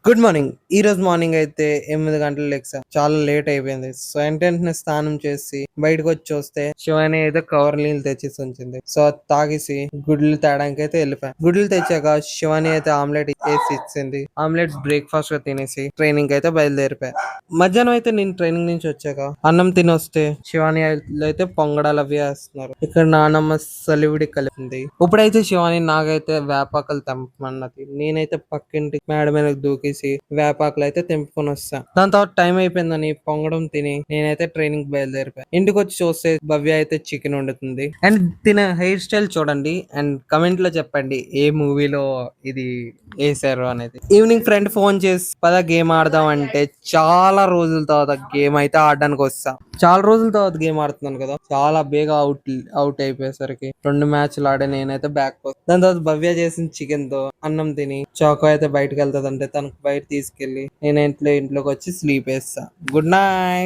Good morning. ఈ రోజు morning అయితే 8 గంటలకు లెగిసా. చాలా లేట్ అయిపోయింది. సో వెంటనే స్నానం చేసి బయటకొచ్చి చూస్తే శివాని అయితే కవర్ నీళ్ళు తెచ్చేసి ఉంచింది. సో అది తాగేసి గుడ్లు తేడానికి అయితే వెళ్ళిపోయా. గుడ్లు తెచ్చాక శివాని అయితే ఆమ్లెట్ వేసి ఇచ్చింది. ఆమ్లెట్ బ్రేక్ఫాస్ట్ గా తినేసి ట్రైనింగ్ అయితే బయలుదేరిపోయా. మధ్యాహ్నం అయితే నేను ట్రైనింగ్ నుంచి వచ్చాక అన్నం తినొస్తే శివాని అయితే పొంగడాలు అవి వేస్తున్నారు. ఇక్కడ నానమ్మ సలివిడి కలిపింది. ఇప్పుడైతే శివాని నాకైతే వేపాకలు తెంపమన్నది. నేనైతే పక్కింటి మేడ మీదకి దూకేసి వేపాకులు అయితే తెంపుకొని వస్తా. దాని తర్వాత టైం అయిపోయిందని పొంగడం తిని నేనైతే ట్రైనింగ్ బయలుదేరిపోయా. ఇంటికి వచ్చి చూస్తే భవ్య అయితే చికెన్ వండుతుంది. అండ్ తిన హెయిర్ స్టైల్ చూడండి అండ్ కమెంట్ లో చెప్పండి ఏ మూవీలో ఇది వేసారు అనేది. ఈవినింగ్ ఫ్రెండ్ ఫోన్ చేసి పద గేమ్ ఆడదాం అంటే చాలా రోజుల తర్వాత గేమ్ అయితే ఆడడానికి వస్తా. చాలా రోజుల తర్వాత గేమ్ ఆడుతున్నాను కదా, చాలా బేగా అవుట్ అయిపోయేసరికి 2 మ్యాచ్లు ఆడే నేనైతే బ్యాక్ పోస్తా. దాని తర్వాత భవ్య చేసిన చికెన్ తో అన్నం తిని చాకో అయితే బయటకు వెళ్తాదంటే తనకు బయట తీసుకెళ్లి నేను ఇంట్లోకి వచ్చి స్లీప్ వేస్తా. Good night.